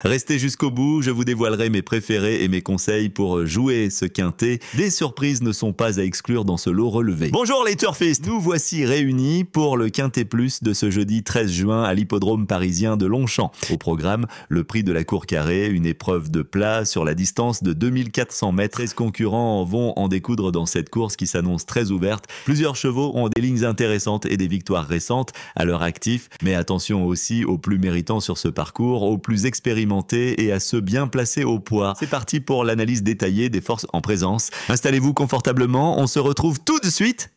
Restez jusqu'au bout, je vous dévoilerai mes préférés et mes conseils pour jouer ce quintet. Des surprises ne sont pas à exclure dans ce lot relevé. Bonjour les turfistes, nous voici réunis pour le quintet plus de ce jeudi 13 juin à l'hippodrome parisien de Longchamp. Au programme, le prix de la cour carrée, une épreuve de plat sur la distance de 2400 mètres. 13 concurrents vont en découdre dans cette course qui s'annonce très ouverte. Plusieurs chevaux ont des lignes intéressantes et des victoires récentes à leur actif, mais attention aussi aux plus méritants sur ce parcours, aux plus expérimentés et à ceux bien placés au poids. C'est parti pour l'analyse détaillée des forces en présence. Installez-vous confortablement, on se retrouve tout de suite.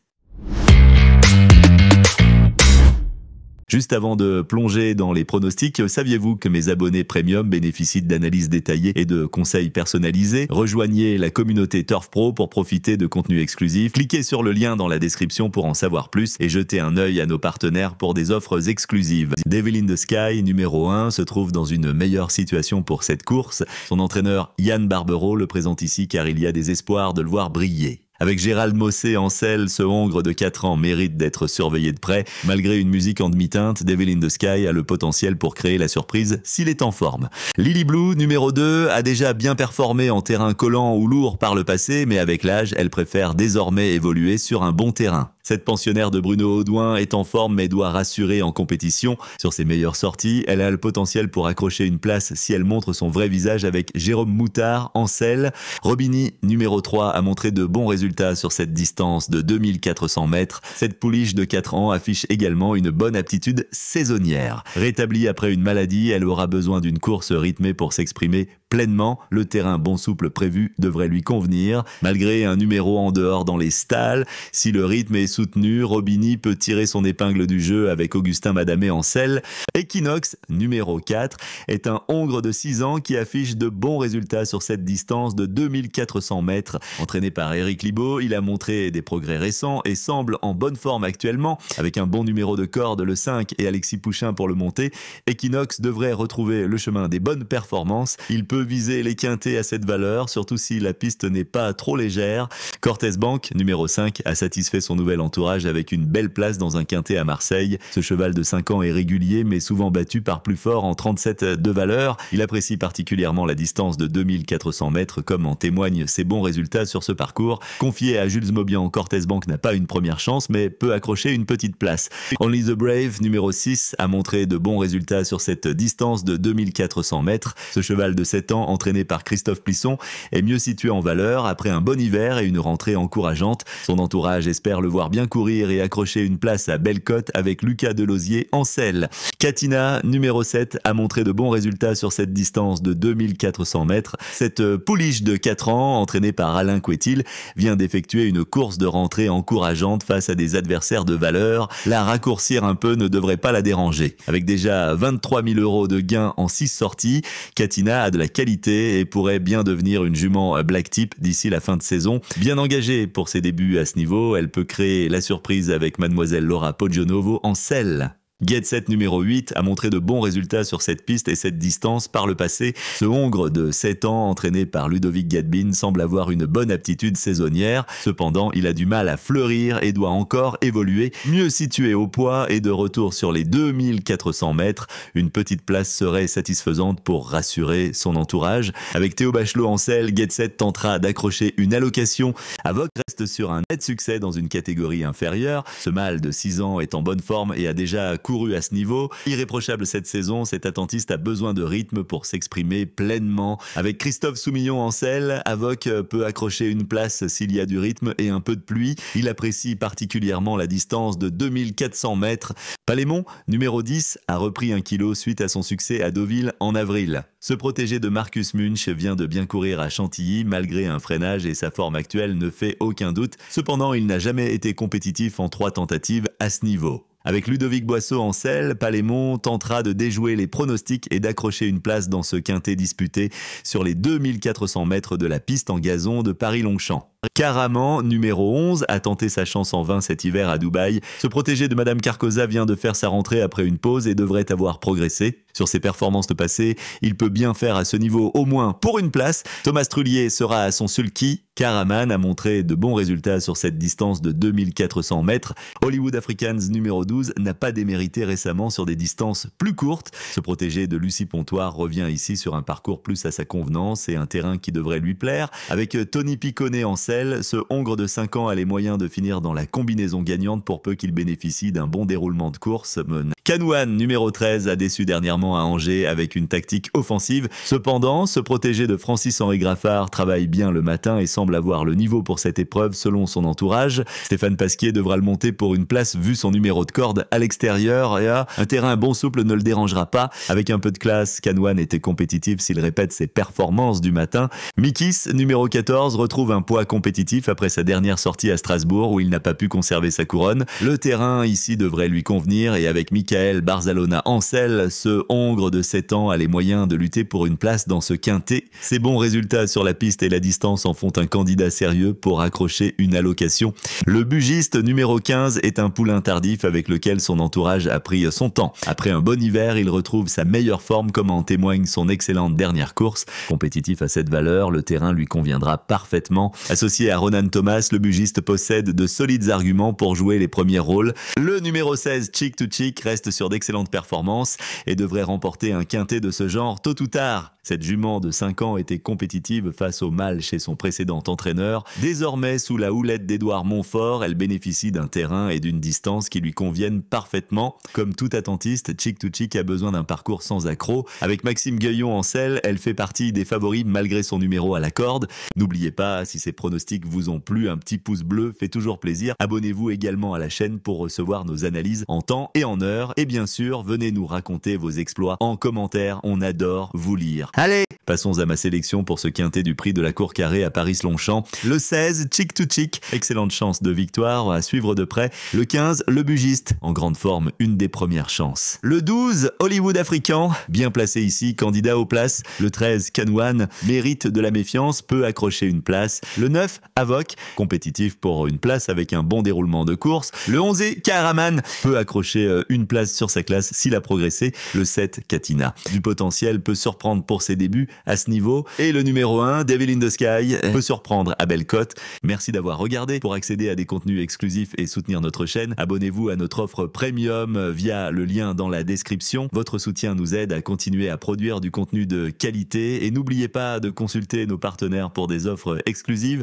Juste avant de plonger dans les pronostics, saviez-vous que mes abonnés premium bénéficient d'analyses détaillées et de conseils personnalisés? Rejoignez la communauté Turf Pro pour profiter de contenus exclusifs. Cliquez sur le lien dans la description pour en savoir plus et jetez un œil à nos partenaires pour des offres exclusives. Devil in the Sky, numéro 1, se trouve dans une meilleure situation pour cette course. Son entraîneur Yann Barbero le présente ici car il y a des espoirs de le voir briller. Avec Gérald Mossé en selle, ce hongre de 4 ans mérite d'être surveillé de près. Malgré une musique en demi-teinte, Devil in the Sky a le potentiel pour créer la surprise s'il est en forme. Lily Blue, numéro 2, a déjà bien performé en terrain collant ou lourd par le passé, mais avec l'âge, elle préfère désormais évoluer sur un bon terrain. Cette pensionnaire de Bruno Audouin est en forme mais doit rassurer en compétition. Sur ses meilleures sorties, elle a le potentiel pour accrocher une place si elle montre son vrai visage avec Jérôme Moutard en selle. Robini, numéro 3, a montré de bons résultats sur cette distance de 2400 mètres. Cette pouliche de 4 ans affiche également une bonne aptitude saisonnière. Rétablie après une maladie, elle aura besoin d'une course rythmée pour s'exprimer pleinement. Le terrain bon souple prévu devrait lui convenir. Malgré un numéro en dehors dans les stalles, si le rythme est soutenu, Robini peut tirer son épingle du jeu avec Augustin Madamé en selle. Equinox, numéro 4, est un hongre de 6 ans qui affiche de bons résultats sur cette distance de 2400 mètres. Entraîné par Éric Libaud, il a montré des progrès récents et semble en bonne forme actuellement. Avec un bon numéro de corde, le 5, et Alexis Pouchin pour le monter, Equinox devrait retrouver le chemin des bonnes performances. Il peut viser les quintets à cette valeur, surtout si la piste n'est pas trop légère. Cortez Bank, numéro 5, a satisfait son nouvel entourage avec une belle place dans un quintet à Marseille. Ce cheval de 5 ans est régulier mais souvent battu par plus fort en 37 de valeur. Il apprécie particulièrement la distance de 2400 mètres comme en témoignent ses bons résultats sur ce parcours. Confié à Jules Maubian, Cortez Bank n'a pas une première chance mais peut accrocher une petite place. Only the Brave, numéro 6, a montré de bons résultats sur cette distance de 2400 mètres. Ce cheval de 7 ans, entraîné par Christophe Plisson, est mieux situé en valeur après un bon hiver et une rentrée encourageante. Son entourage espère le voir bien courir et accrocher une place à belle cote avec Lucas Delosier en selle. Katina, numéro 7, a montré de bons résultats sur cette distance de 2400 mètres. Cette pouliche de 4 ans, entraînée par Alain Couetil, vient d'effectuer une course de rentrée encourageante face à des adversaires de valeur. La raccourcir un peu ne devrait pas la déranger. Avec déjà 23 000 € de gains en 6 sorties, Katina a de la qualité et pourrait bien devenir une jument black tip d'ici la fin de saison. Bien engagée pour ses débuts à ce niveau, elle peut créer la surprise avec mademoiselle Laura Poggionovo en selle. Get Set numéro 8 a montré de bons résultats sur cette piste et cette distance par le passé. Ce hongre de 7 ans, entraîné par Ludovic Gadbin, semble avoir une bonne aptitude saisonnière. Cependant, il a du mal à fleurir et doit encore évoluer. Mieux situé au poids et de retour sur les 2400 mètres, une petite place serait satisfaisante pour rassurer son entourage. Avec Théo Bachelot en selle, Get Set tentera d'accrocher une allocation. Avoc reste sur un net succès dans une catégorie inférieure. Ce mâle de 6 ans est en bonne forme et a déjà couru à ce niveau. Irréprochable cette saison, cet attentiste a besoin de rythme pour s'exprimer pleinement. Avec Christophe Soumillon en selle, Avoc peut accrocher une place s'il y a du rythme et un peu de pluie. Il apprécie particulièrement la distance de 2400 mètres. Palémon, numéro 10, a repris 1 kilo suite à son succès à Deauville en avril. Ce protégé de Marcus Munch vient de bien courir à Chantilly malgré un freinage et sa forme actuelle ne fait aucun doute. Cependant, il n'a jamais été compétitif en 3 tentatives à ce niveau. Avec Ludovic Boisseau en selle, Palémon tentera de déjouer les pronostics et d'accrocher une place dans ce quintet disputé sur les 2400 mètres de la piste en gazon de Paris-Longchamp. Caraman, numéro 11, a tenté sa chance en vain cet hiver à Dubaï. Ce protégé de Madame Carcosa vient de faire sa rentrée après une pause et devrait avoir progressé. Sur ses performances de passé, il peut bien faire à ce niveau au moins pour une place. Thomas Trullier sera à son sulky. Caraman a montré de bons résultats sur cette distance de 2400 mètres. Hollywood Africans numéro 12 12 n'a pas démérité récemment sur des distances plus courtes. Ce protégé de Lucie Pontoire revient ici sur un parcours plus à sa convenance et un terrain qui devrait lui plaire. Avec Tony Piconnet en selle, ce Hongre de 5 ans a les moyens de finir dans la combinaison gagnante pour peu qu'il bénéficie d'un bon déroulement de course. Canouane, numéro 13, a déçu dernièrement à Angers avec une tactique offensive. Cependant, ce protégé de Francis-Henri Graffard travaille bien le matin et semble avoir le niveau pour cette épreuve selon son entourage. Stéphane Pasquier devra le monter pour une place vu son numéro de corde à l'extérieur et un terrain bon souple ne le dérangera pas. Avec un peu de classe, Canouane était compétitif s'il répète ses performances du matin. Mikis, numéro 14, retrouve un poids compétitif après sa dernière sortie à Strasbourg où il n'a pas pu conserver sa couronne. Le terrain ici devrait lui convenir et avec Michael Barzalona en selle, ce Hongre de 7 ans a les moyens de lutter pour une place dans ce quintet. Ses bons résultats sur la piste et la distance en font un candidat sérieux pour accrocher une allocation. Le bugiste numéro 15 est un poulain tardif avec lequel son entourage a pris son temps. Après un bon hiver, il retrouve sa meilleure forme comme en témoigne son excellente dernière course. Compétitif à cette valeur, le terrain lui conviendra parfaitement. Associé à Ronan Thomas, le bugiste possède de solides arguments pour jouer les premiers rôles. Le numéro 16, Chick to Chick, reste sur d'excellentes performances et devrait remporter un quintet de ce genre tôt ou tard. Cette jument de 5 ans était compétitive face au mâle chez son précédent entraîneur. Désormais, sous la houlette d'Édouard Montfort, elle bénéficie d'un terrain et d'une distance qui lui conviennent parfaitement. Comme tout attentiste, Chick to Chick a besoin d'un parcours sans accroc. Avec Maxime Gueillon en selle, elle fait partie des favoris malgré son numéro à la corde. N'oubliez pas, si ces pronostics vous ont plu, un petit pouce bleu fait toujours plaisir. Abonnez-vous également à la chaîne pour recevoir nos analyses en temps et en heure. Et bien sûr, venez nous raconter vos exploits en commentaire, on adore vous lire. Allez, passons à ma sélection pour ce quintet du prix de la Cour Carrée à Paris-Longchamp. Le 16, Chick to Chick, excellente chance de victoire à suivre de près. Le 15, le bugiste, en grande forme, une des premières chances. Le 12, Hollywood African, bien placé ici, candidat aux places. Le 13, Canouane, mérite de la méfiance, peut accrocher une place. Le 9, Avoc, compétitif pour une place avec un bon déroulement de course. Le 11, Kahraman, peut accrocher une place sur sa classe s'il a progressé. Le 7, Katina, du potentiel, peut surprendre pour ses débuts à ce niveau. Et le numéro 1, Devil in the Sky, peut surprendre à belle cote. Merci d'avoir regardé. Pour accéder à des contenus exclusifs et soutenir notre chaîne, abonnez-vous à notre offre premium via le lien dans la description. Votre soutien nous aide à continuer à produire du contenu de qualité et n'oubliez pas de consulter nos partenaires pour des offres exclusives.